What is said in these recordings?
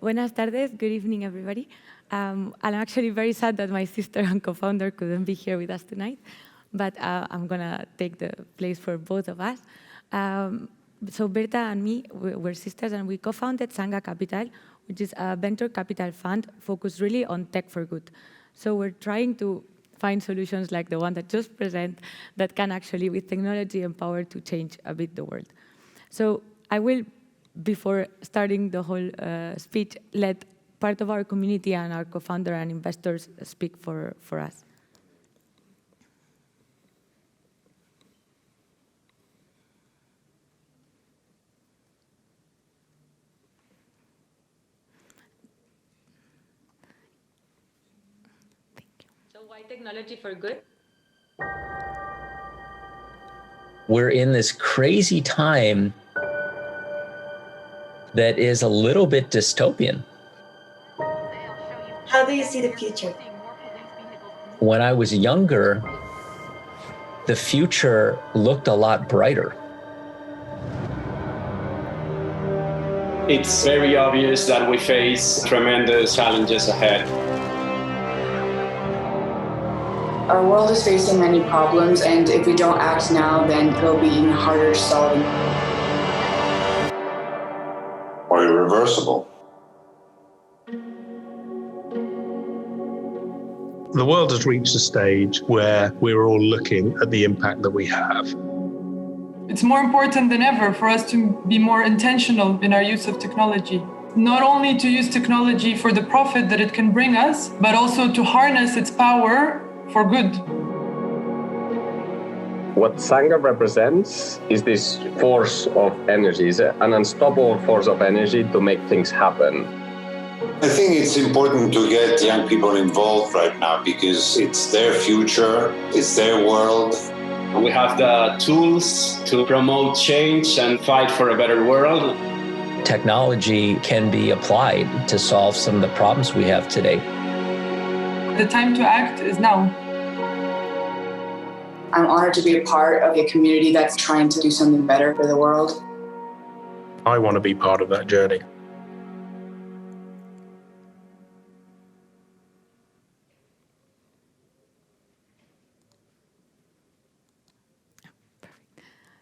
Buenas tardes, good evening, everybody. I'm actually very sad that my sister and co-founder couldn't be here with us tonight, but I'm gonna take the place for both of us. So Berta and me, we're sisters, and we co-founded Sanga Capital, which is a venture capital fund focused really on tech for good. So we're trying to find solutions like the one that just present that can actually, with technology empowered, to change a bit the world. So I will, before starting the whole speech, let part of our community and our co-founder and investors speak for us. Thank you. So why technology for good? We're in this crazy time that is a little bit dystopian. How do you see the future? When I was younger, the future looked a lot brighter. It's very obvious that we face tremendous challenges ahead. Our world is facing many problems, and if we don't act now, then it'll be even harder to solve them. Or irreversible. The world has reached a stage where we're all looking at the impact that we have. It's more important than ever for us to be more intentional in our use of technology. Not only to use technology for the profit that it can bring us, but also to harness its power for good. What Sanga represents is this force of energy, it's an unstoppable force of energy to make things happen. I think it's important to get young people involved right now because it's their future, it's their world. We have the tools to promote change and fight for a better world. Technology can be applied to solve some of the problems we have today. The time to act is now. I'm honored to be a part of a community that's trying to do something better for the world. I want to be part of that journey.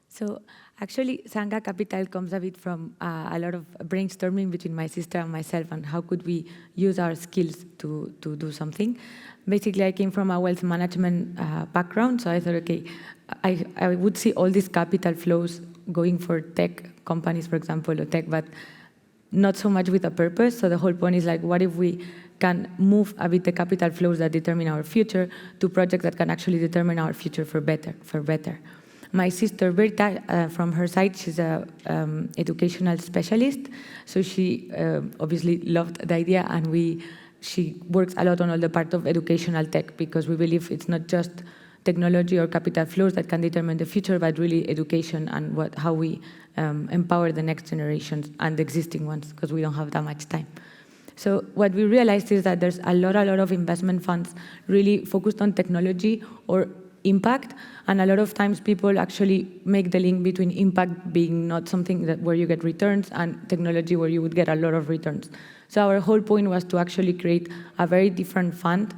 So actually, Sanga Capital comes a bit from a lot of brainstorming between my sister and myself and how could we use our skills to do something. Basically, I came from a wealth management background, so I thought, okay, I would see all these capital flows going for tech companies, for example, or tech, but not so much with a purpose. So the whole point is like, what if we can move a bit the capital flows that determine our future to projects that can actually determine our future for better. My sister Berta, from her side, she's a educational specialist, so she obviously loved the idea, and she works a lot on all the part of educational tech because we believe it's not just technology or capital flows that can determine the future, but really education and how we empower the next generations and the existing ones, because we don't have that much time. So what we realized is that there's a lot of investment funds really focused on technology or impact, and a lot of times people actually make the link between impact being not something where you get returns and technology where you would get a lot of returns. So our whole point was to actually create a very different fund.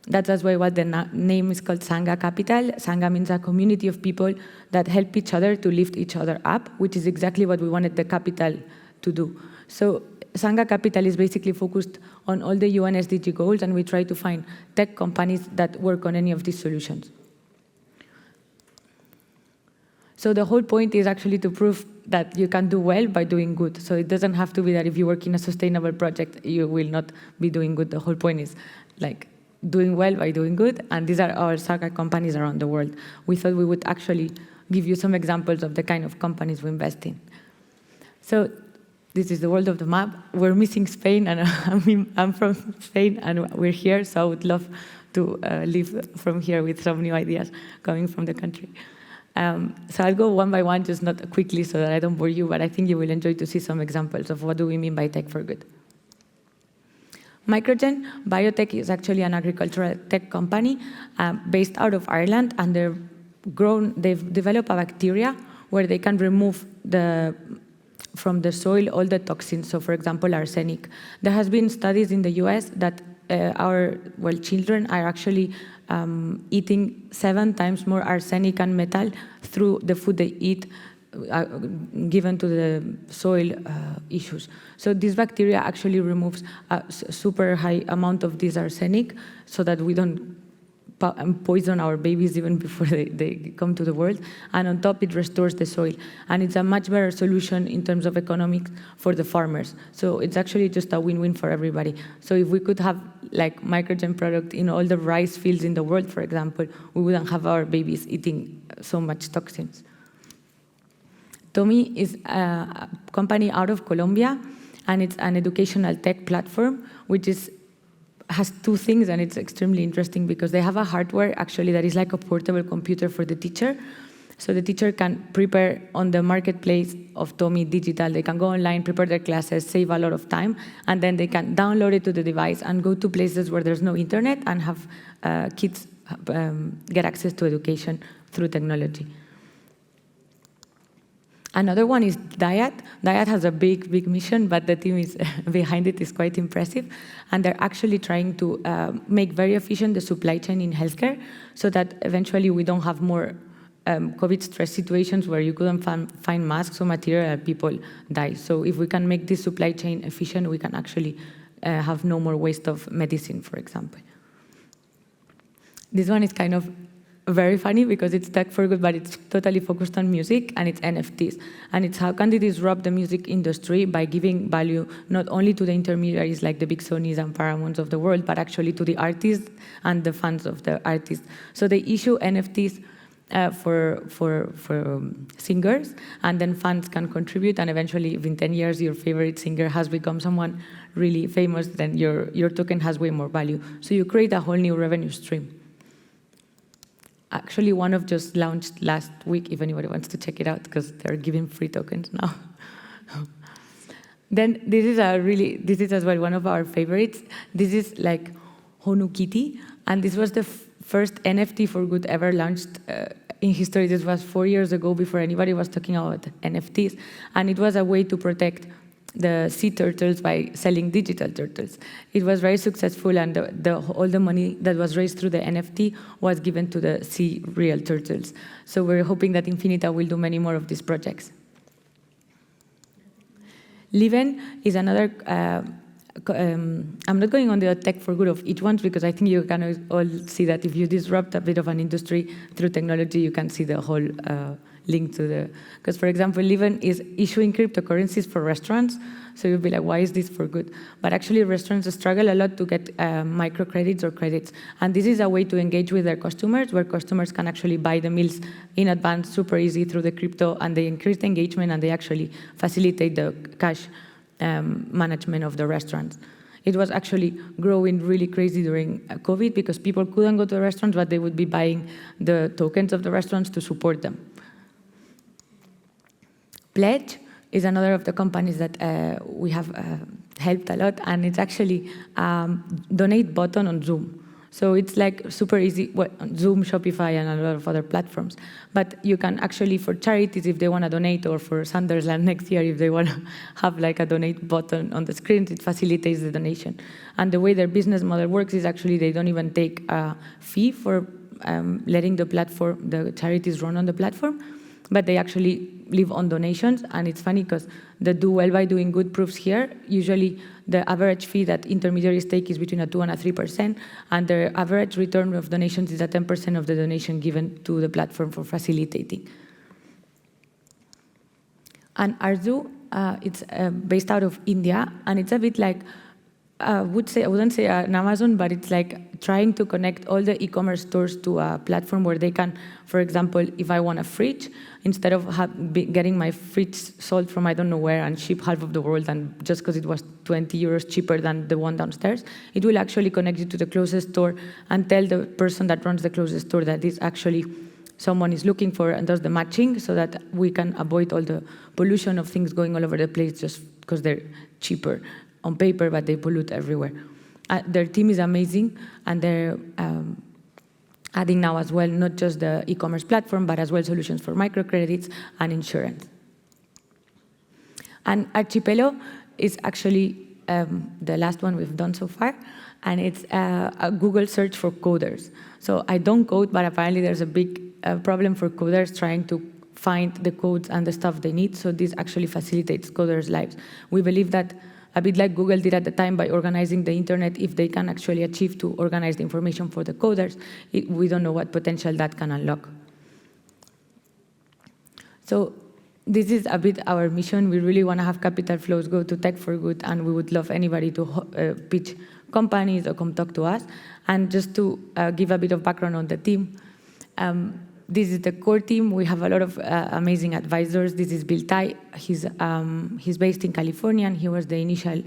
That's why what the name is called Sanga Capital. Sanga means a community of people that help each other to lift each other up, which is exactly what we wanted the capital to do. So Sanga Capital is basically focused on all the UN SDG goals, and we try to find tech companies that work on any of these solutions. So the whole point is actually to prove that you can do well by doing good. So it doesn't have to be that if you work in a sustainable project, you will not be doing good. The whole point is like doing well by doing good. And these are our Sanga companies around the world. We thought we would actually give you some examples of the kind of companies we invest in. So this is the world of the map. We're missing Spain, and I'm from Spain, and we're here. So I would love to live from here with some new ideas coming from the country. So I'll go one by one, just not quickly so that I don't bore you, but I think you will enjoy to see some examples of what do we mean by tech for good. Microgen Biotech is actually an agricultural tech company based out of Ireland, and they've developed a bacteria where they can remove the from the soil all the toxins. So, for example, arsenic. There has been studies in the US that children are actually eating 7 times more arsenic and metal through the food they eat, given to the soil issues. So this bacteria actually removes a super high amount of this arsenic so that we don't poison our babies even before they come to the world. And on top, it restores the soil. And it's a much better solution in terms of economics for the farmers. So it's actually just a win-win for everybody. So if we could have like microgen product in all the rice fields in the world, for example, we wouldn't have our babies eating so much toxins. Tommy is a company out of Colombia, and it's an educational tech platform, which has 2 things, and it's extremely interesting because they have a hardware actually that is like a portable computer for the teacher. So the teacher can prepare on the marketplace of Tommy Digital. They can go online, prepare their classes, save a lot of time, and then they can download it to the device and go to places where there's no internet and have kids get access to education through technology. Another one is Diet. Diet has a big mission, but the team behind it is quite impressive. And they're actually trying to make very efficient the supply chain in healthcare so that eventually we don't have more COVID stress situations where you couldn't find masks or material and people die. So if we can make this supply chain efficient, we can actually have no more waste of medicine, for example. This one is kind of very funny because it's tech for good, but it's totally focused on music, and it's NFTs. And it's how can they disrupt the music industry by giving value not only to the intermediaries like the big Sonys and Paramounts of the world, but actually to the artists and the fans of the artists. So they issue NFTs for singers, and then fans can contribute, and eventually within 10 years your favorite singer has become someone really famous, then your token has way more value. So you create a whole new revenue stream. Actually, one of just launched last week, if anybody wants to check it out, because they're giving free tokens now. Then this is as well one of our favorites. This is like Honu Kitty, and this was the first NFT for good ever launched in history. This was 4 years ago, before anybody was talking about NFTs, and it was a way to protect the sea turtles by selling digital turtles. It was very successful, and all the money that was raised through the NFT was given to the sea real turtles. So we're hoping that Infinita will do many more of these projects. Liven is another, I'm not going on the tech for good of each one, because I think you can all see that if you disrupt a bit of an industry through technology, you can see the whole link to the, because for example, Liven is issuing cryptocurrencies for restaurants. So you'll be like, why is this for good? But actually restaurants struggle a lot to get microcredits or credits. And this is a way to engage with their customers, where customers can actually buy the meals in advance, super easy through the crypto, and they increase the engagement, and they actually facilitate the cash management of the restaurants. It was actually growing really crazy during COVID because people couldn't go to the restaurants, but they would be buying the tokens of the restaurants to support them. Pledge is another of the companies that we have helped a lot, and it's actually donate button on Zoom. So it's like super easy, on Zoom, Shopify, and a lot of other platforms. But you can actually, for charities, if they want to donate, or for Sondersland next year, if they want to have like a donate button on the screen, it facilitates the donation. And the way their business model works is actually they don't even take a fee for letting the charities run on the platform, but they actually live on donations. And it's funny because the do well by doing good proofs here, usually the average fee that intermediaries take is between a 2% and a 3%, and the average return of donations is a 10% of the donation given to the platform for facilitating. And Arzu, it's based out of India, and it's a bit like, I wouldn't say an Amazon, but it's like trying to connect all the e-commerce stores to a platform where they can, for example, if I want a fridge, instead of getting my fridge sold from I don't know where and ship half of the world, and just because it was 20 euros cheaper than the one downstairs, it will actually connect you to the closest store and tell the person that runs the closest store that this actually someone is looking for, and does the matching so that we can avoid all the pollution of things going all over the place just because they're cheaper on paper, but they pollute everywhere. Their team is amazing, and they're adding now as well, not just the e-commerce platform, but as well solutions for microcredits and insurance. And Archipelo is actually the last one we've done so far, and it's a Google search for coders. So I don't code, but apparently there's a big problem for coders trying to find the codes and the stuff they need, so this actually facilitates coders' lives. We believe that, a bit like Google did at the time by organizing the internet, if they can actually achieve to organize the information for the coders, we don't know what potential that can unlock. So this is a bit our mission. We really want to have capital flows go to tech for good, and we would love anybody to pitch companies or come talk to us. And just to give a bit of background on the team, this is the core team. We have a lot of amazing advisors. This is Bill Tai. He's based in California, and he was the initial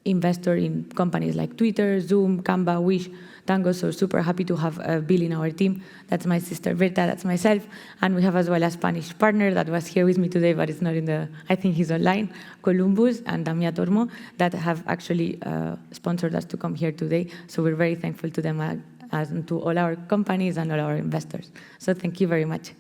investor in companies like Twitter, Zoom, Canva, Wish, Tango. So super happy to have Bill in our team. That's my sister Berta, that's myself. And we have as well a Spanish partner that was here with me today, but it's not in the, I think he's online, Columbus and Damia Tormo, that have actually sponsored us to come here today. So we're very thankful to them and to all our companies and all our investors. So thank you very much.